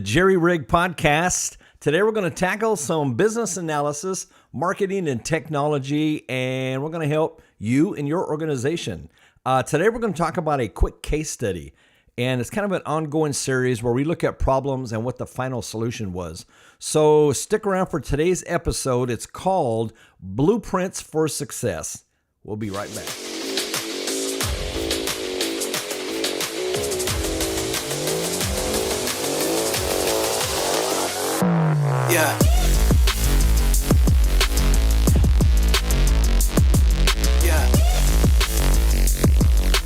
Jerry Rig Podcast. Today we're going to tackle some business analysis, marketing, and technology, and we're going to help you in your organization. Today we're going to talk about a quick case study, and it's kind of an ongoing series where we look at problems and what the final solution was. So stick around for today's episode. It's called Blueprints for Success. We'll be right back. Yeah.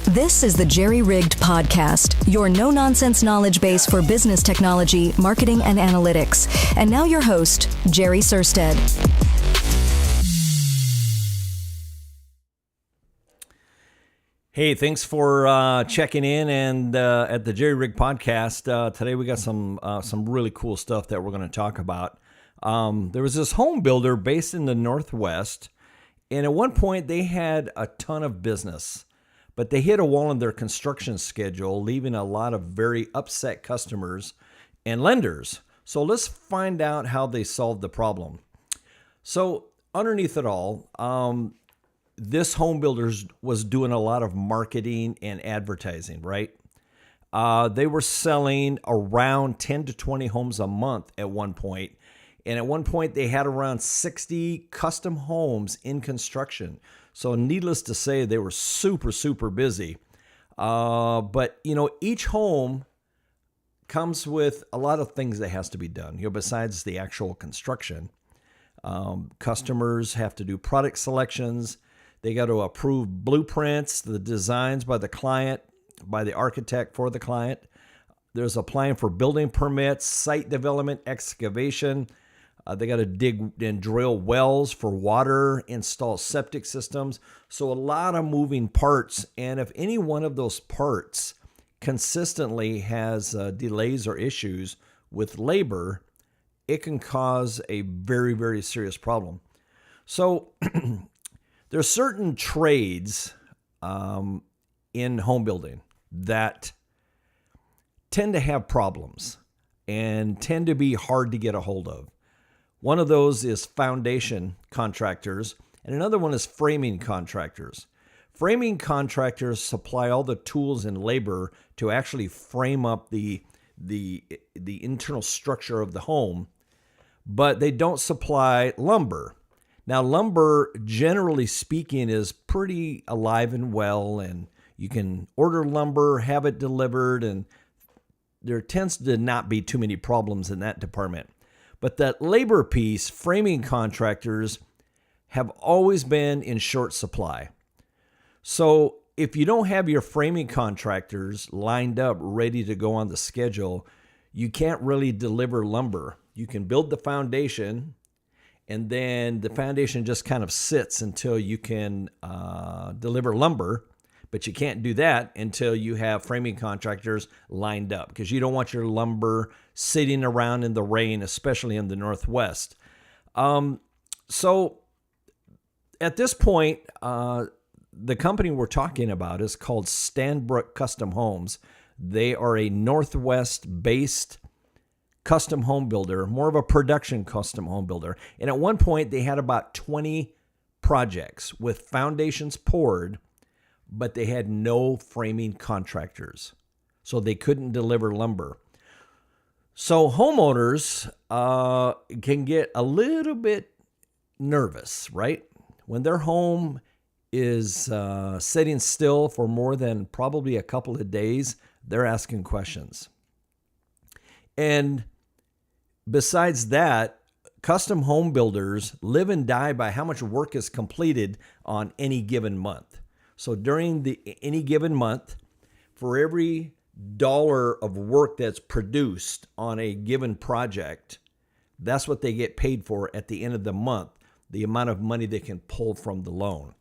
This is the Jerry Rigged Podcast, your no-nonsense knowledge base for business technology, marketing, and analytics. And now your host, Jerry Surstead. Hey, thanks for checking in and at the Jerry Rig Podcast. Today we got some really cool stuff that we're going to talk about. There was this home builder based in the Northwest, and at one point they had a ton of business, but they hit a wall in their construction schedule, leaving a lot of very upset customers and lenders. So let's find out how they solved the problem. So underneath it all, this home builder was doing a lot of marketing and advertising, right? They were selling around 10 to 20 homes a month at one point. And at one point, they had around 60 custom homes in construction. So needless to say, they were super, super busy. But, each home comes with a lot of things that has to be done, besides the actual construction. Customers have to do product selections. They got to approve blueprints, the designs by the client, by the architect for the client. There's applying for building permits, site development, excavation. They got to dig and drill wells for water, install septic systems. So a lot of moving parts. And if any one of those parts consistently has delays or issues with labor, it can cause a very, very serious problem. So there's certain trades in home building that tend to have problems and tend to be hard to get a hold of. One of those is foundation contractors, and another one is framing contractors. Framing contractors supply all the tools and labor to actually frame up the internal structure of the home, but they don't supply lumber. Now, lumber, generally speaking, is pretty alive and well, and you can order lumber, have it delivered, and there tends to not be too many problems in that department. But that labor piece, framing contractors have always been in short supply. So if you don't have your framing contractors lined up, ready to go on the schedule, you can't really deliver lumber. You can build the foundation, and then the foundation just kind of sits until you can deliver lumber. But you can't do that until you have framing contractors lined up, because you don't want your lumber sitting around in the rain, especially in the Northwest. So at this point, the company we're talking about is called Stanbrooke Custom Homes. They are a Northwest-based custom home builder, more of a production custom home builder. And at one point, they had about 20 projects with foundations poured, but they had no framing contractors, so they couldn't deliver lumber. So homeowners can get a little bit nervous, right? When their home is sitting still for more than probably a couple of days, they're asking questions. And besides that, custom home builders live and die by how much work is completed on any given month. So during any given month, for every dollar of work that's produced on a given project, that's what they get paid for at the end of the month, the amount of money they can pull from the loan.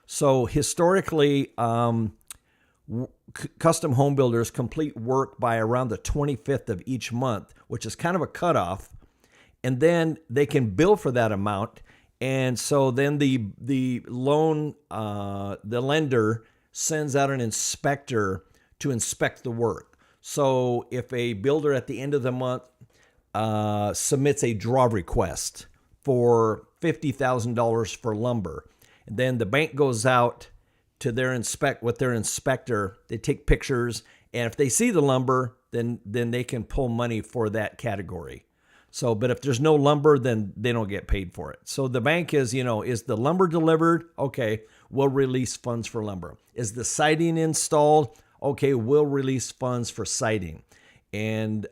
So historically, custom home builders complete work by around the 25th of each month, which is kind of a cutoff, and then they can bill for that amount. And so then the lender sends out an inspector to inspect the work. So if a builder at the end of the month submits a draw request for $50,000 for lumber, and then the bank goes out to their inspector, they take pictures, and if they see the lumber, then they can pull money for that category. So, but if there's no lumber, then they don't get paid for it. So the bank is, is the lumber delivered? Okay, we'll release funds for lumber. Is the siding installed? Okay, we'll release funds for siding. And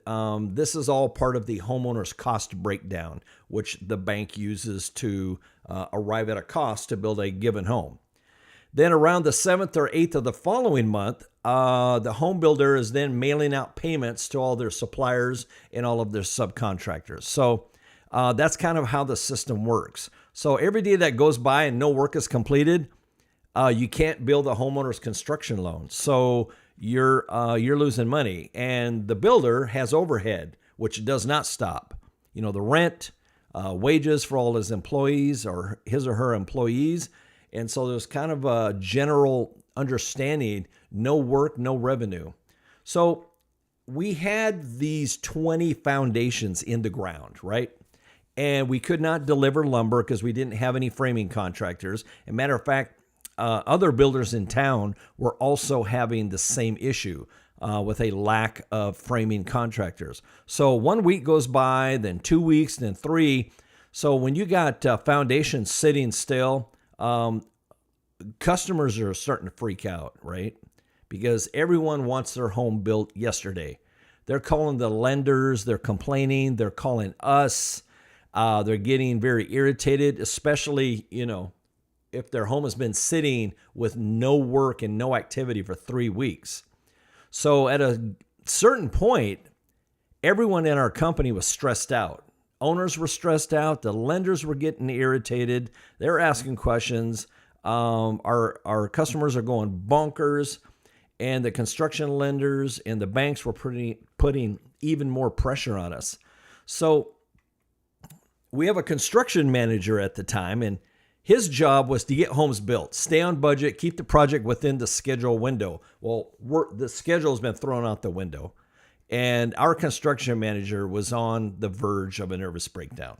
this is all part of the homeowner's cost breakdown, which the bank uses to arrive at a cost to build a given home. Then around the 7th or 8th of the following month, the home builder is then mailing out payments to all their suppliers and all of their subcontractors. So that's kind of how the system works. So every day that goes by and no work is completed, you can't build a homeowner's construction loan. So you're losing money. And the builder has overhead, which does not stop. The rent, wages for all his employees or his or her employees. And so there's kind of a general understanding, no work, no revenue. So we had these 20 foundations in the ground, right? And we could not deliver lumber because we didn't have any framing contractors. As a matter of fact, other builders in town were also having the same issue with a lack of framing contractors. So 1 week goes by, then 2 weeks, then 3. So when you got foundations sitting still, customers are starting to freak out, right? Because everyone wants their home built yesterday. They're calling the lenders, they're complaining, they're calling us, they're getting very irritated, especially, if their home has been sitting with no work and no activity for 3 weeks. So at a certain point, everyone in our company was stressed out. Owners were stressed out. The lenders were getting irritated. They're asking questions. Our customers are going bonkers, and the construction lenders and the banks were putting even more pressure on us. So we have a construction manager at the time, and his job was to get homes built, stay on budget, keep the project within the schedule window. Well, the schedule has been thrown out the window. And our construction manager was on the verge of a nervous breakdown.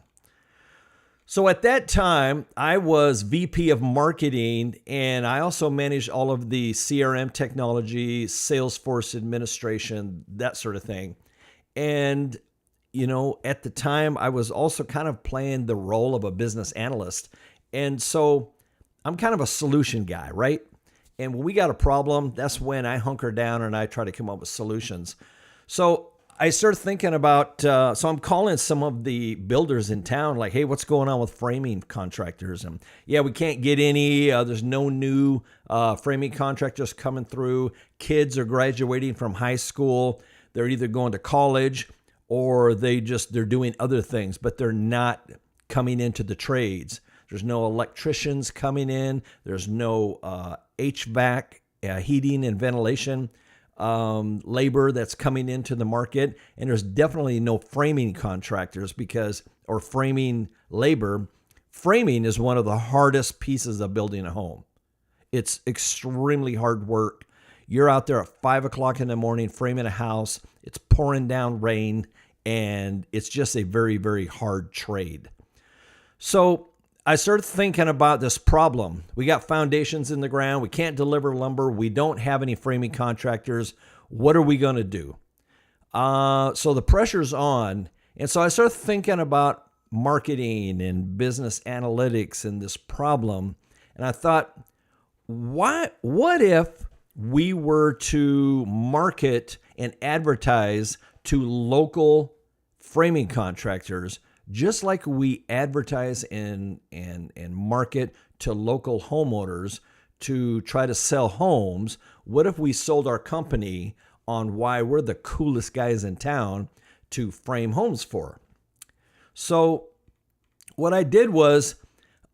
So at that time, I was VP of marketing, and I also managed all of the CRM technology, Salesforce administration, that sort of thing. And, at the time, I was also kind of playing the role of a business analyst. And so I'm kind of a solution guy, right? And when we got a problem, that's when I hunker down and I try to come up with solutions. So I started thinking about, so I'm calling some of the builders in town, like, hey, what's going on with framing contractors? And yeah, we can't get any, there's no new framing contractors coming through. Kids are graduating from high school. They're either going to college or they're doing other things, but they're not coming into the trades. There's no electricians coming in. There's no HVAC, heating and ventilation labor that's coming into the market. And there's definitely no framing contractors or framing labor. Framing is one of the hardest pieces of building a home. It's extremely hard work. You're out there at 5 o'clock in the morning framing a house. It's pouring down rain, and it's just a very, very hard trade. So I started thinking about this problem. We got foundations in the ground. We can't deliver lumber. We don't have any framing contractors. What are we going to do? So the pressure's on. And so I started thinking about marketing and business analytics and this problem. And I thought, what if we were to market and advertise to local framing contractors just like we advertise and market to local homeowners to try to sell homes? What if we sold our company on why we're the coolest guys in town to frame homes for? So what I did was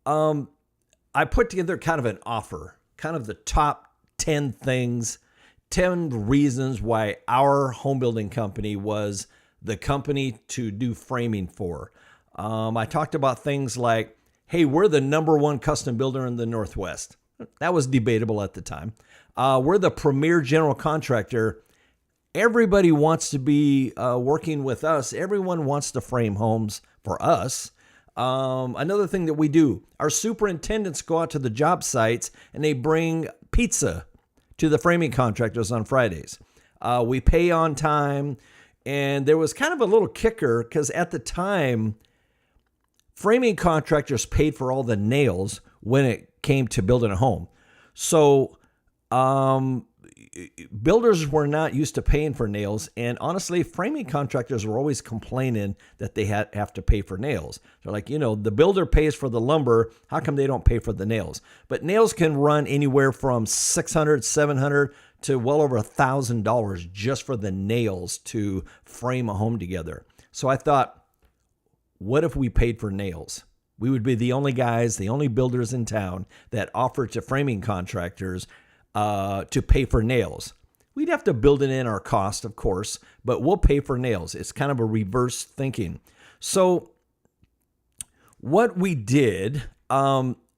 I put together kind of an offer, kind of the top 10 things, 10 reasons why our home building company was the company to do framing for. I talked about things like, hey, we're the number one custom builder in the Northwest. That was debatable at the time. We're the premier general contractor. everybody wants to be working with us. Everyone wants to frame homes for us. Another thing that we do, our superintendents go out to the job sites and they bring pizza to the framing contractors on Fridays. We pay on time. And there was kind of a little kicker because at the time, framing contractors paid for all the nails when it came to building a home. So builders were not used to paying for nails. And honestly, framing contractors were always complaining that they have to pay for nails. They're like, the builder pays for the lumber. How come they don't pay for the nails? But nails can run anywhere from $600, $700 to well over $1,000 just for the nails to frame a home together. So I thought, what if we paid for nails? We would be the only guys, the only builders in town that offered to framing contractors to pay for nails. We'd have to build it in our cost, of course, but we'll pay for nails. It's kind of a reverse thinking. So what we did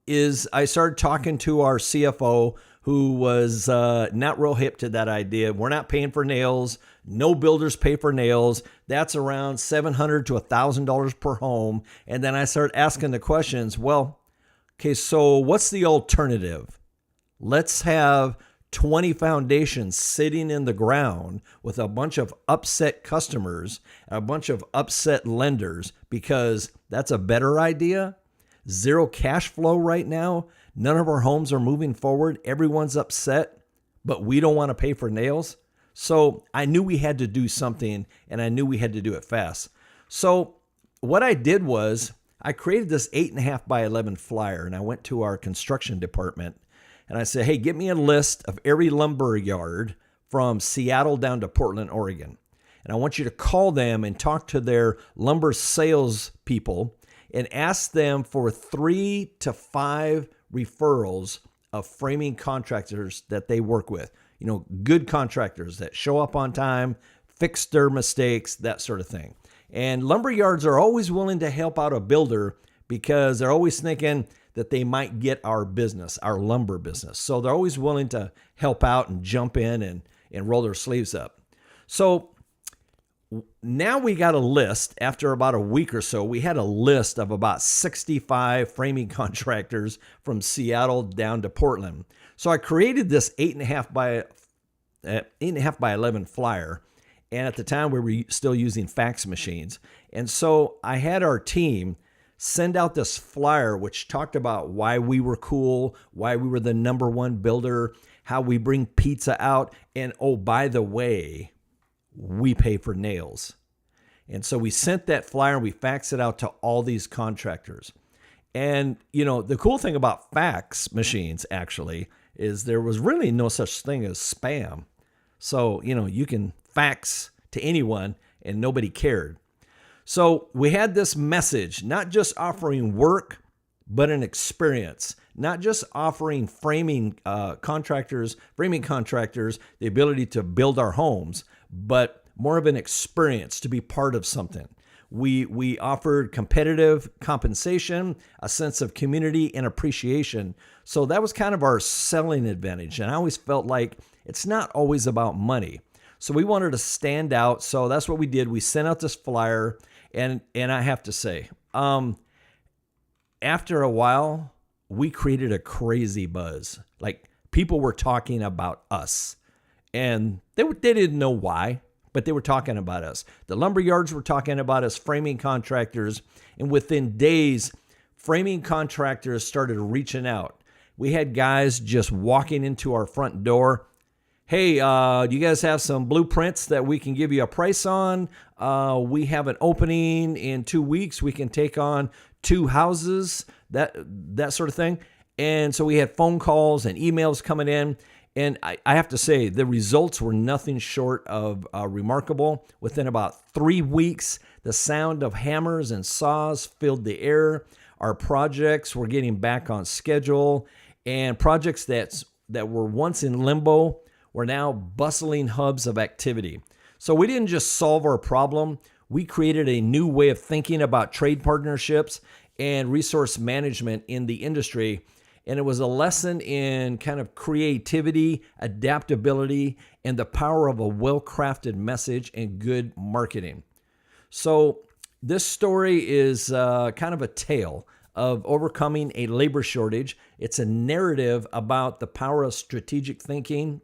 is I started talking to our CFO, who was not real hip to that idea. We're not paying for nails. No builders pay for nails. That's around $700 to $1,000 per home. And then I started asking the questions, well, okay, so what's the alternative? Let's have 20 foundations sitting in the ground with a bunch of upset customers, a bunch of upset lenders, because that's a better idea. Zero cash flow right now. None of our homes are moving forward. Everyone's upset, but we don't want to pay for nails. So I knew we had to do something, and I knew we had to do it fast. So what I did was I created this 8.5 by 11 flyer, and I went to our construction department, and I said, hey, get me a list of every lumber yard from Seattle down to Portland, Oregon. And I want you to call them and talk to their lumber sales people and ask them for 3 to 5 referrals of framing contractors that they work with. Good contractors that show up on time, fix their mistakes, that sort of thing. And lumber yards are always willing to help out a builder because they're always thinking that they might get our business, our lumber business. So they're always willing to help out and jump in and roll their sleeves up. So now we got a list. After about a week or so, we had a list of about 65 framing contractors from Seattle down to Portland. So I created this 8.5 by 11 flyer. And at the time, we were still using fax machines. And so I had our team send out this flyer, which talked about why we were cool, why we were the number one builder, how we bring pizza out. And oh, by the way, we pay for nails. And so we sent that flyer and we faxed it out to all these contractors. And, the cool thing about fax machines actually is there was really no such thing as spam. So, you can fax to anyone and nobody cared. So we had this message, not just offering work, but an experience, not just offering framing contractors the ability to build our homes, but more of an experience to be part of something. We offered competitive compensation, a sense of community and appreciation. So that was kind of our selling advantage. And I always felt like it's not always about money. So we wanted to stand out. So that's what we did. We sent out this flyer. And I have to say, after a while, we created a crazy buzz. Like people were talking about us. And they didn't know why, but they were talking about us. The lumber yards were talking about us, framing contractors. And within days, framing contractors started reaching out. We had guys just walking into our front door. Hey, do you guys have some blueprints that we can give you a price on? We have an opening in 2 weeks. We can take on 2 houses, that sort of thing. And so we had phone calls and emails coming in. And I have to say, the results were nothing short of remarkable. Within about 3 weeks, the sound of hammers and saws filled the air. Our projects were getting back on schedule. And projects that were once in limbo were now bustling hubs of activity. So we didn't just solve our problem. We created a new way of thinking about trade partnerships and resource management in the industry. And it was a lesson in kind of creativity, adaptability, and the power of a well-crafted message and good marketing. So this story is kind of a tale of overcoming a labor shortage. It's a narrative about the power of strategic thinking,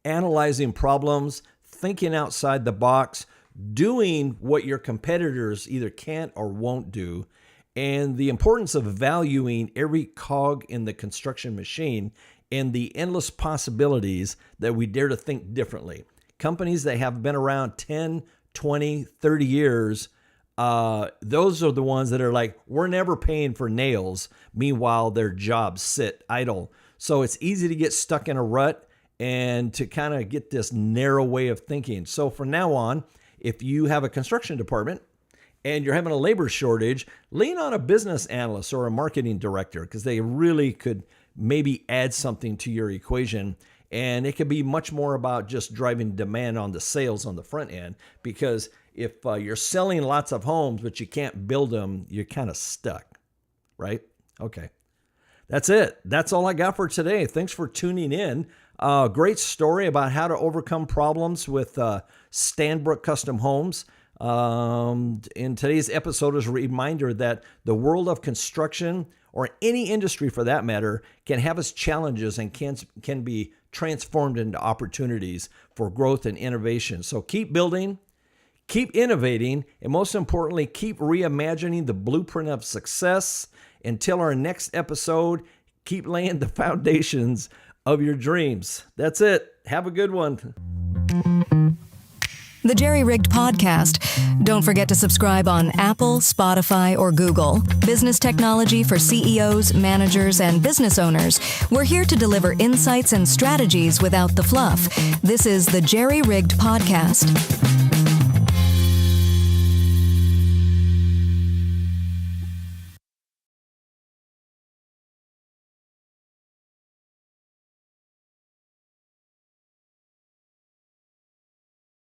analyzing problems, thinking outside the box, doing what your competitors either can't or won't do, and the importance of valuing every cog in the construction machine and the endless possibilities that we dare to think differently. Companies that have been around 10, 20, 30 years, those are the ones that are like, we're never paying for nails. Meanwhile, their jobs sit idle. So it's easy to get stuck in a rut and to kind of get this narrow way of thinking. So from now on, if you have a construction department and you're having a labor shortage, lean on a business analyst or a marketing director, because they really could maybe add something to your equation. And it could be much more about just driving demand on the sales on the front end, because if you're selling lots of homes but you can't build them, you're kind of stuck, right? Okay. That's it. That's all I got for today. Thanks for tuning in. Great story about how to overcome problems with Stanbrooke Custom Homes. In today's episode is a reminder that the world of construction, or any industry for that matter, can have its challenges and can be transformed into opportunities for growth and innovation. So keep building, keep innovating, and most importantly, keep reimagining the blueprint of success. Until our next episode, keep laying the foundations of your dreams. That's it. Have a good one. The Jerry Rigged Podcast. Don't forget to subscribe on Apple, Spotify, or Google. Business technology for CEOs, managers, and business owners. We're here to deliver insights and strategies without the fluff. This is the Jerry Rigged Podcast.